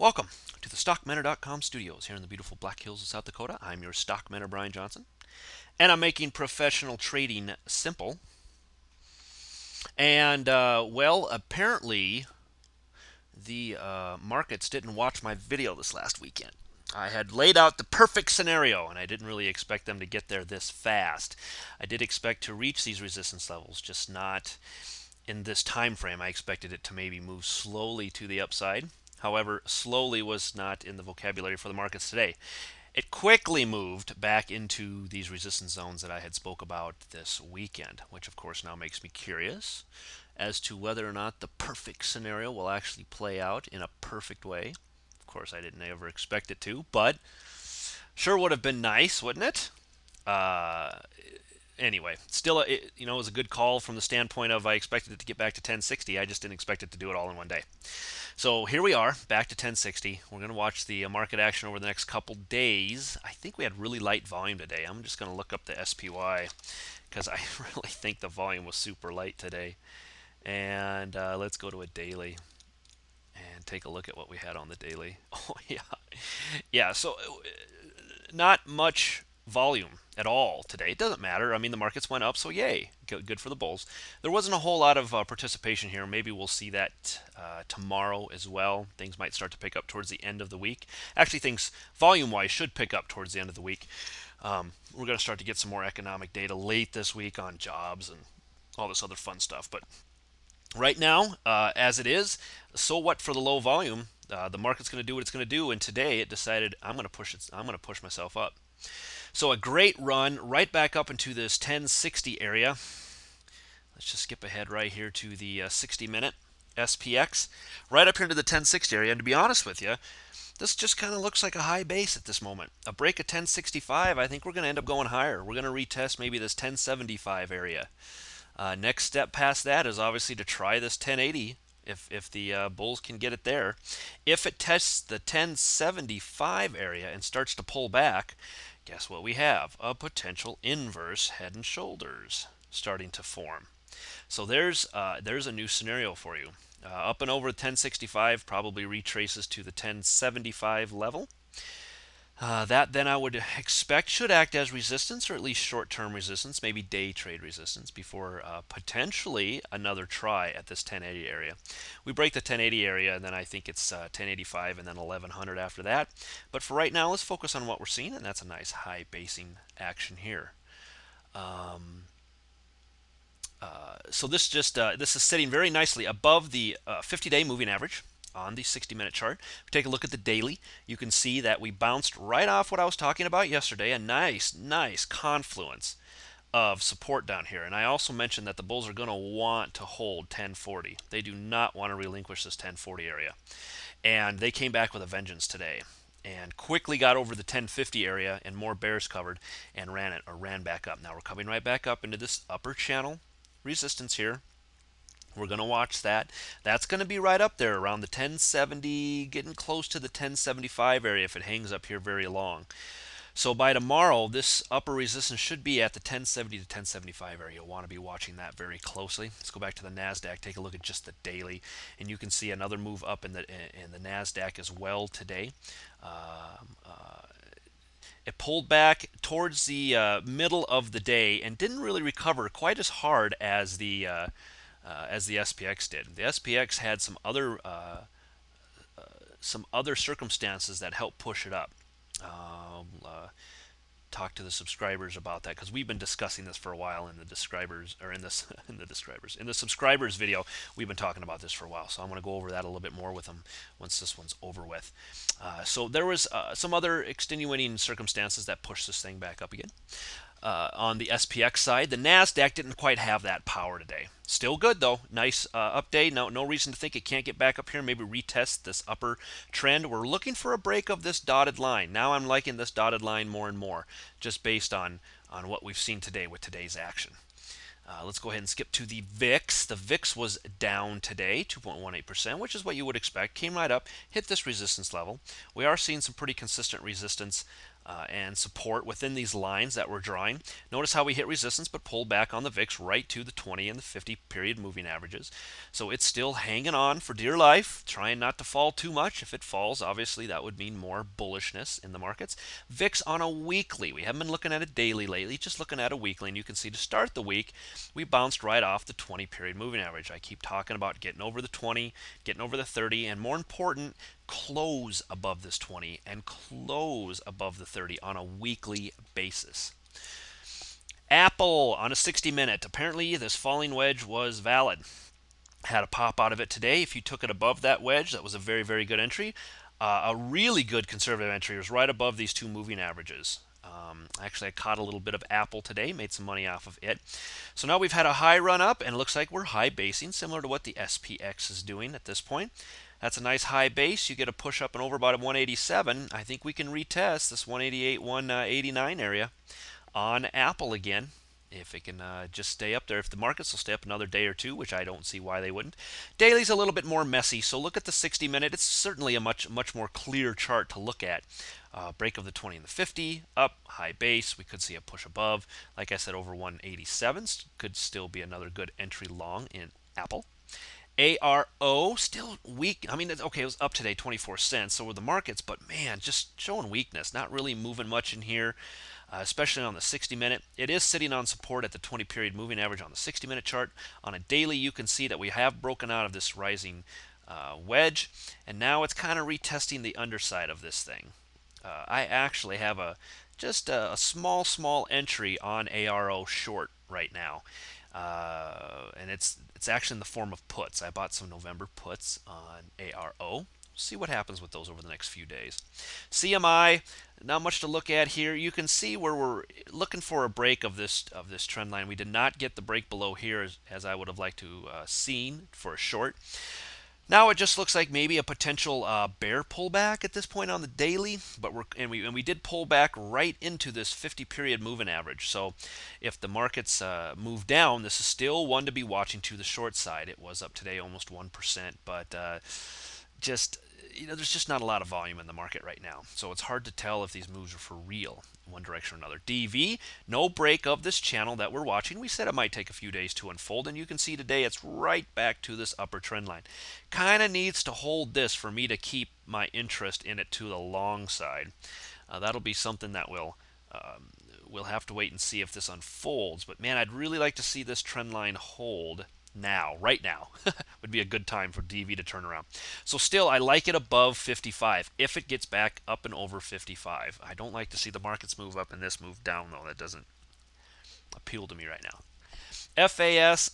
Welcome to the StockMentor.com studios here in the beautiful Black Hills of South Dakota. I'm your stock mentor, Brian Johnson, and I'm making professional trading simple. And, apparently the markets didn't watch my video this last weekend. I had laid out the perfect scenario, and I didn't really expect them to get there this fast. I did expect to reach these resistance levels, just not in this time frame. I expected it to maybe move slowly to the upside. However, slowly was not in the vocabulary for the markets today. It quickly moved back into these resistance zones that I had spoke about this weekend, which of course now makes me curious as to whether or not the perfect scenario will actually play out in a perfect way. Of course, I didn't ever expect it to, but sure would have been nice, wouldn't it? Uh, anyway, still, it was a good call from the standpoint of I expected it to get back to 1060. I just didn't expect it to do it all in one day. So here we are, back to 1060. We're going to watch the market action over the next couple days. I think we had really light volume today. I'm just going to look up the SPY because I really think the volume was super light today. And let's go to a daily and take a look at what we had on the daily. Oh, yeah. Yeah, so not much volume at all today. It doesn't matter. I mean, the markets went up, so yay. Good for the bulls. There wasn't a whole lot of participation here. Maybe we'll see that tomorrow as well. Things might start to pick up towards the end of the week. Actually, things volume-wise should pick up towards the end of the week. We're going to start to get some more economic data late this week on jobs and all this other fun stuff. But right now, as it is, so what for the low volume? The market's going to do what it's going to do, and today it decided I'm going to push it. I'm going to push myself up. So a great run right back up into this 1060 area. Let's just skip ahead right here to the 60-minute SPX, right up here into the 1060 area. And to be honest with you, this just kind of looks like a high base at this moment. A break of 1065, I think we're going to end up going higher. We're going to retest maybe this 1075 area. Next step past that is obviously to try this 1080 if the bulls can get it there. If it tests the 1075 area and starts to pull back, guess what we have? A potential inverse head and shoulders starting to form. So there's a new scenario for you. Up and over 1065 probably retraces to the 1075 level. That then I would expect should act as resistance, or at least short-term resistance, maybe day trade resistance, before potentially another try at this 1080 area. We break the 1080 area, and then I think it's 1085 and then 1100 after that. But for right now, let's focus on what we're seeing, and that's a nice high basing action here. So this is sitting very nicely above the 50-day moving average on the 60-minute chart. If we take a look at the daily, you can see that we bounced right off what I was talking about yesterday, a nice confluence of support down here. And I also mentioned that the bulls are going to want to hold 1040. They do not want to relinquish this 1040 area. And they came back with a vengeance today and quickly got over the 1050 area, and more bears covered and ran back up. Now we're coming right back up into this upper channel resistance here. We're going to watch that. That's going to be right up there around the 1070, getting close to the 1075 area if it hangs up here very long. So by tomorrow, this upper resistance should be at the 1070 to 1075 area. You'll want to be watching that very closely. Let's go back to the NASDAQ, take a look at just the daily, and you can see another move up in the NASDAQ as well today. It pulled back towards the middle of the day and didn't really recover quite as hard as the SPX did. The SPX had some other circumstances that helped push it up. Talk to the subscribers about that because we've been discussing this for a while in the subscribers in the subscribers video. We've been talking about this for a while, so I'm going to go over that a little bit more with them once this one's over with. So there was some other extenuating circumstances that pushed this thing back up again. On the SPX side, the NASDAQ didn't quite have that power today. Still good though. Nice update. No reason to think it can't get back up here. Maybe retest this upper trend. We're looking for a break of this dotted line. Now I'm liking this dotted line more and more, just based on what we've seen today with today's action. Let's go ahead and skip to the VIX. The VIX was down today, 2.18%, which is what you would expect. Came right up, hit this resistance level. We are seeing some pretty consistent resistance and support within these lines that we're drawing. Notice how we hit resistance but pulled back on the VIX right to the 20 and the 50 period moving averages. So it's still hanging on for dear life, trying not to fall too much. If it falls, obviously that would mean more bullishness in the markets. VIX on a weekly. We haven't been looking at it daily lately, just looking at a weekly, and you can see to start the week, we bounced right off the 20 period moving average. I keep talking about getting over the 20, getting over the 30, and more important, close above this 20 and close above the 30 on a weekly basis. Apple on a 60-minute. Apparently, this falling wedge was valid. Had a pop out of it today. If you took it above that wedge, that was a very, very good entry. A really good conservative entry was right above these two moving averages. Actually, I caught a little bit of Apple today, made some money off of it. So now we've had a high run up, and it looks like we're high basing, similar to what the SPX is doing at this point. That's a nice high base. You get a push up and over about 187. I think we can retest this 188, 189 area on Apple again. If it can just stay up there, if the markets will stay up another day or two, which I don't see why they wouldn't. Daily's a little bit more messy, so look at the 60-minute. It's certainly a much more clear chart to look at. Break of the 20 and the 50, up, high base. We could see a push above. Like I said, over 187 could still be another good entry long in Apple. ARO still weak. I mean, okay, it was up today 24 cents. So were the markets, but man, just showing weakness. Not really moving much in here, especially on the 60-minute. It is sitting on support at the 20 period moving average on the 60-minute chart. On a daily, you can see that we have broken out of this rising wedge, and now it's kind of retesting the underside of this thing. I actually have just a small entry on ARO short right now. And it's actually in the form of puts. I bought some November puts on ARO. See what happens with those over the next few days. CMI, not much to look at here. You can see where we're looking for a break of this trend line. We did not get the break below here as I would have liked to seen for a short. Now it just looks like maybe a potential bear pullback at this point on the daily, but we did pull back right into this 50 period moving average. So if the markets move down, this is still one to be watching to the short side. It was up today almost 1%, but just there's just not a lot of volume in the market right now. So it's hard to tell if these moves are for real, one direction or another. DV, no break of this channel that we're watching. We said it might take a few days to unfold, and you can see today it's right back to this upper trend line. Kind of needs to hold this for me to keep my interest in it to the long side. That'll be something that we'll have to wait and see if this unfolds. But man, I'd really like to see this trend line hold now, right now. Would be a good time for DV to turn around. So still, I like it above 55 if it gets back up and over 55. I don't like to see the markets move up and this move down, though. That doesn't appeal to me right now. FAS,